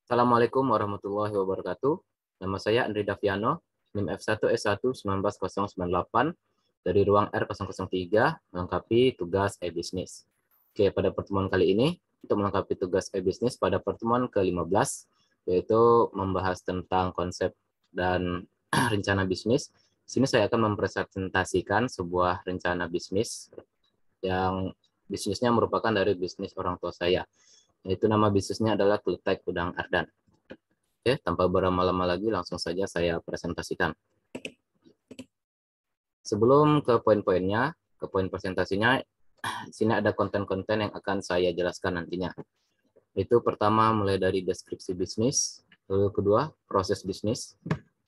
Assalamualaikum warahmatullahi wabarakatuh. Nama saya Andri Daviano, NIM F1S1 190998 dari ruang R003 melengkapi tugas e-bisnis. Oke, pada pertemuan kali ini untuk melengkapi tugas e-bisnis pada pertemuan ke-15 yaitu membahas tentang konsep dan rencana bisnis. Di sini saya akan mempresentasikan sebuah rencana bisnis yang bisnisnya merupakan dari bisnis orang tua saya. Yaitu nama bisnisnya adalah Kletek Udang Ardan. Oke, tanpa berlama-lama lagi langsung saja saya presentasikan. Sebelum ke poin-poinnya, ke poin presentasinya, di sini ada konten-konten yang akan saya jelaskan nantinya. Itu pertama mulai dari deskripsi bisnis, lalu kedua proses bisnis,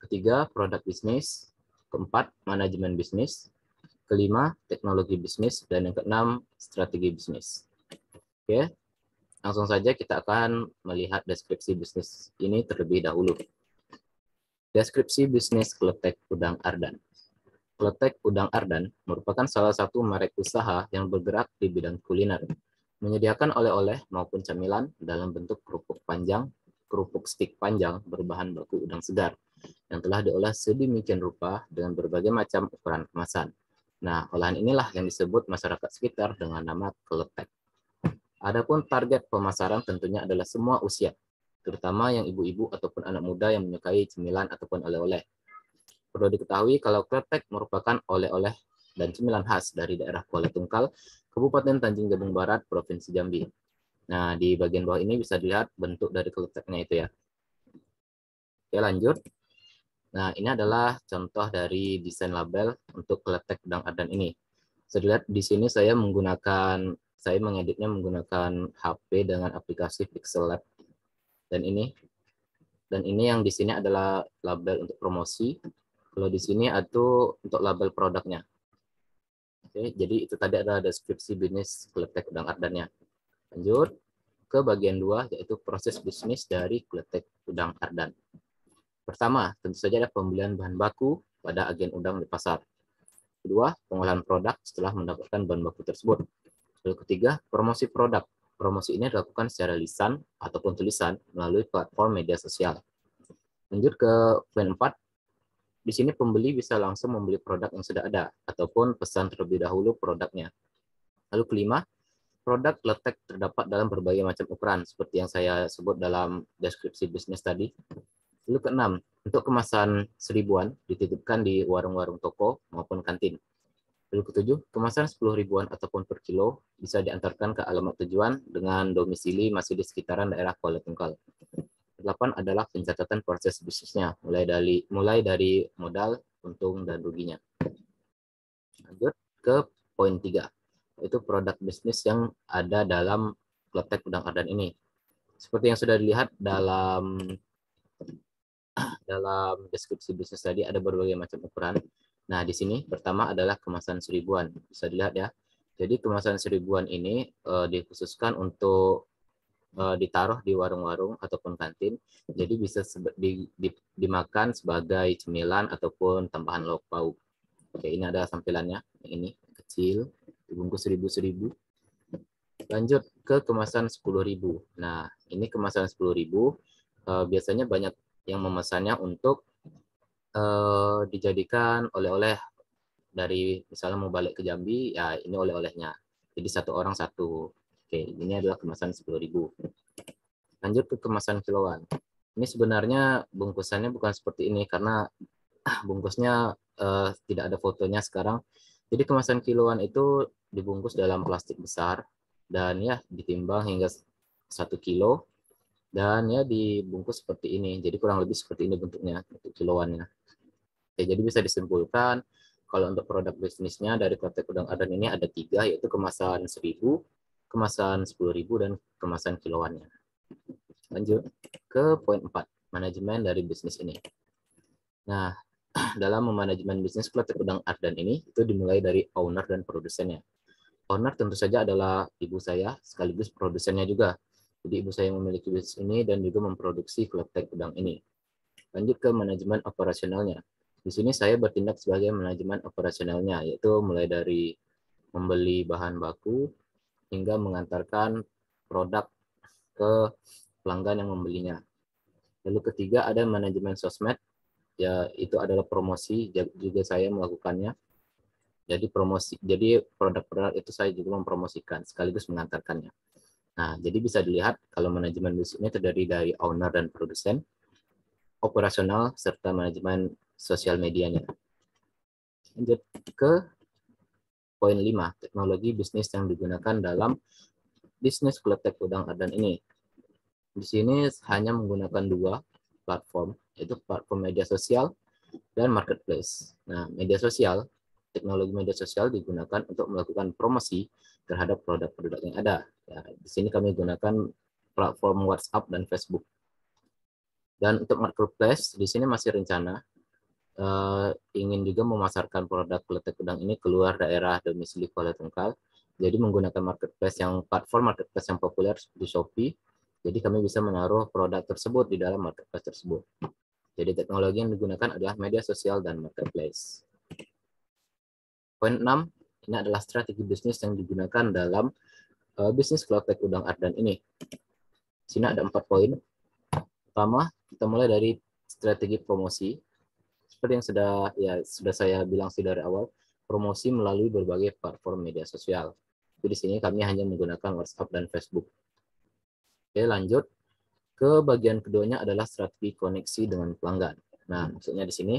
ketiga produk bisnis, keempat manajemen bisnis, kelima teknologi bisnis, dan yang keenam strategi bisnis. Oke. Langsung saja kita akan melihat deskripsi bisnis ini terlebih dahulu. Deskripsi bisnis Kletek Udang Ardan. Kletek Udang Ardan merupakan salah satu merek usaha yang bergerak di bidang kuliner, menyediakan oleh-oleh maupun camilan dalam bentuk kerupuk panjang, kerupuk stik panjang berbahan baku udang segar, yang telah diolah sedemikian rupa dengan berbagai macam ukuran kemasan. Nah, olahan inilah yang disebut masyarakat sekitar dengan nama Kletek. Adapun target pemasaran tentunya adalah semua usia, terutama yang ibu-ibu ataupun anak muda yang menyukai cemilan ataupun oleh-oleh. Perlu diketahui kalau Kletek merupakan oleh-oleh dan cemilan khas dari daerah Kuala Tungkal, Kabupaten Tanjung Jabung Barat, Provinsi Jambi. Nah, di bagian bawah ini bisa dilihat bentuk dari Kleteknya itu ya. Oke, lanjut. Nah, ini adalah contoh dari desain label untuk Kletek Udang Ardan ini. Bisa dilihat di sini saya mengeditnya menggunakan HP dengan aplikasi Pixel Lab. Dan ini yang di sini adalah label untuk promosi. Kalau di sini itu untuk label produknya. Oke, jadi itu tadi adalah deskripsi bisnis Kletek Udang Ardannya. Lanjut ke bagian 2, yaitu proses bisnis dari Kletek Udang Ardan. Pertama, tentu saja ada pembelian bahan baku pada agen udang di pasar. Kedua, pengolahan produk setelah mendapatkan bahan baku tersebut. Lalu ketiga, promosi produk. Promosi ini dilakukan secara lisan ataupun tulisan melalui platform media sosial. Lanjut ke poin 4. Di sini pembeli bisa langsung membeli produk yang sudah ada ataupun pesan terlebih dahulu produknya. Lalu kelima, produk Kletek terdapat dalam berbagai macam ukuran seperti yang saya sebut dalam deskripsi bisnis tadi. Lalu keenam, untuk kemasan seribuan dititipkan di warung-warung toko maupun kantin. Lalu ketujuh, kemasan 10 ribuan ataupun per kilo bisa diantarkan ke alamat tujuan dengan domisili masih di sekitaran daerah Kuala Tungkal. 8 adalah pencatatan proses bisnisnya, mulai dari modal, untung, dan ruginya. Lanjut ke poin 3, yaitu produk bisnis yang ada dalam Kletek Udang Ardan ini. Seperti yang sudah dilihat dalam deskripsi bisnis tadi, ada berbagai macam ukuran. Nah, di sini pertama adalah kemasan seribuan. Bisa dilihat ya. Jadi kemasan seribuan ini dikhususkan untuk ditaruh di warung-warung ataupun kantin. Jadi bisa dimakan sebagai cemilan ataupun tambahan lauk pauk. Oke, ini adalah tampilannya. Yang ini kecil, dibungkus 1000-1000. Lanjut ke kemasan 10.000. Nah, ini kemasan 10.000 biasanya banyak yang memesannya untuk dijadikan oleh-oleh dari misalnya mau balik ke Jambi, ya ini oleh-olehnya. Jadi satu orang satu. Oke, ini adalah kemasan 10.000. Lanjut ke kemasan kiloan. Ini sebenarnya bungkusannya bukan seperti ini karena bungkusnya tidak ada fotonya sekarang. Jadi kemasan kiloan itu dibungkus dalam plastik besar dan ya ditimbang hingga 1 kilo dan ya dibungkus seperti ini. Jadi kurang lebih seperti ini bentuknya untuk kiloannya. Oke, jadi bisa disimpulkan kalau untuk produk bisnisnya dari Kletek Udang Ardan ini ada 3, yaitu kemasan 1000, kemasan 10.000, dan kemasan kiloannya. Lanjut ke poin 4, manajemen dari bisnis ini. Nah, dalam memanajemen bisnis Kletek Udang Ardan ini, itu dimulai dari owner dan produsennya. Owner tentu saja adalah ibu saya, sekaligus produsennya juga. Jadi ibu saya memiliki bisnis ini dan juga memproduksi Kletek Udang ini. Lanjut ke manajemen operasionalnya. Di sini saya bertindak sebagai manajemen operasionalnya, yaitu mulai dari membeli bahan baku hingga mengantarkan produk ke pelanggan yang membelinya. Lalu ketiga ada manajemen sosmed, ya itu adalah promosi, juga saya melakukannya. Jadi produk-produk itu saya juga mempromosikan sekaligus mengantarkannya. Nah, jadi bisa dilihat kalau manajemen bisnis ini terdiri dari owner dan produsen, operasional, serta manajemen sosial medianya. Lanjut ke poin 5, teknologi bisnis yang digunakan dalam bisnis kletek udang ardan ini. Di sini hanya menggunakan 2 platform, yaitu platform media sosial dan marketplace. Nah, media sosial, teknologi media sosial digunakan untuk melakukan promosi terhadap produk-produk yang ada. Ya, di sini kami gunakan platform WhatsApp dan Facebook. Dan untuk marketplace, di sini masih rencana ingin juga memasarkan produk kletek udang ini keluar daerah domisili Kuala Tungkal. Jadi menggunakan platform marketplace yang populer seperti Shopee. Jadi kami bisa menaruh produk tersebut di dalam marketplace tersebut. Jadi teknologi yang digunakan adalah media sosial dan marketplace. Poin 6, ini adalah strategi bisnis yang digunakan dalam bisnis kletek udang ardan ini. Di sini ada 4 poin. Pertama, kita mulai dari strategi promosi. Seperti yang sudah saya bilang dari awal, promosi melalui berbagai platform media sosial. Jadi di sini kami hanya menggunakan WhatsApp dan Facebook. Oke, lanjut. Ke bagian keduanya adalah strategi koneksi dengan pelanggan. Nah, maksudnya di sini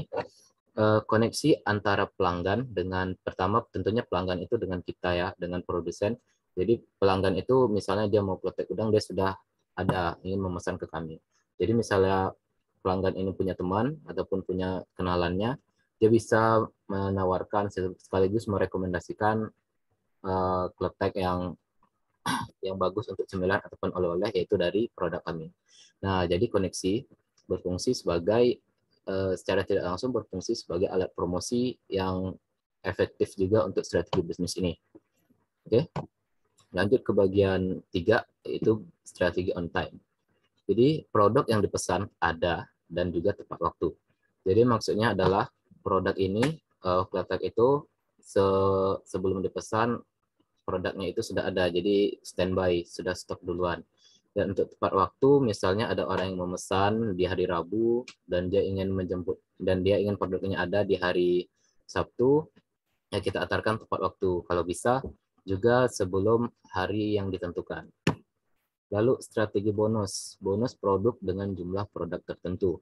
koneksi antara pelanggan dengan, pertama tentunya pelanggan itu dengan kita ya, dengan produsen. Jadi pelanggan itu misalnya dia mau kletek udang, dia sudah ada ingin memesan ke kami. Jadi misalnya pelanggan ini punya teman ataupun punya kenalannya, dia bisa menawarkan sekaligus merekomendasikan kletek yang bagus untuk cemilan ataupun oleh-oleh, yaitu dari produk kami. Nah, jadi koneksi berfungsi sebagai secara tidak langsung berfungsi sebagai alat promosi yang efektif juga untuk strategi bisnis ini. Oke, lanjut ke bagian 3, yaitu strategi on time. Jadi produk yang dipesan ada dan juga tepat waktu. Jadi maksudnya adalah produk ini, kletek itu sebelum dipesan produknya itu sudah ada, jadi standby, sudah stok duluan. Dan untuk tepat waktu, misalnya ada orang yang memesan di hari Rabu dan dia ingin menjemput dan dia ingin produknya ada di hari Sabtu, ya kita antarkan tepat waktu. Kalau bisa juga sebelum hari yang ditentukan. Lalu strategi bonus produk dengan jumlah produk tertentu.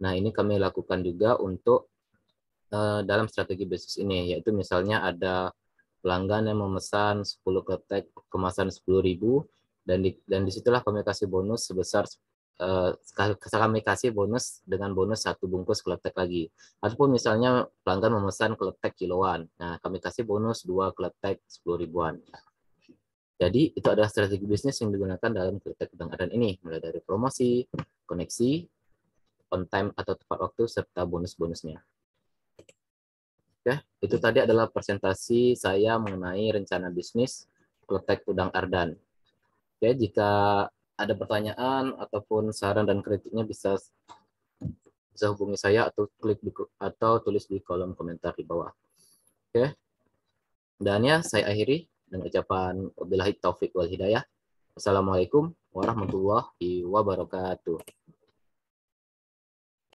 Nah, ini kami lakukan juga untuk dalam strategi bisnis ini, yaitu misalnya ada pelanggan yang memesan 10 kletek kemasan 10.000, dan disitulah kami kasih bonus sebesar kami kasih bonus dengan bonus 1 bungkus kletek lagi. Ataupun misalnya pelanggan memesan kletek kiloan, nah kami kasih bonus 2 kletek 10 ribuan. Jadi itu adalah strategi bisnis yang digunakan dalam kletek udang ardan ini, mulai dari promosi, koneksi, on time atau tepat waktu, serta bonus-bonusnya. Oke, itu tadi adalah presentasi saya mengenai rencana bisnis kletek udang ardan. Oke, jika ada pertanyaan ataupun saran dan kritiknya bisa hubungi saya atau tulis di kolom komentar di bawah. Oke, dan ya saya akhiri dengan ucapan wabillahi taufik wal hidayah. Wassalamualaikum warahmatullahi wabarakatuh.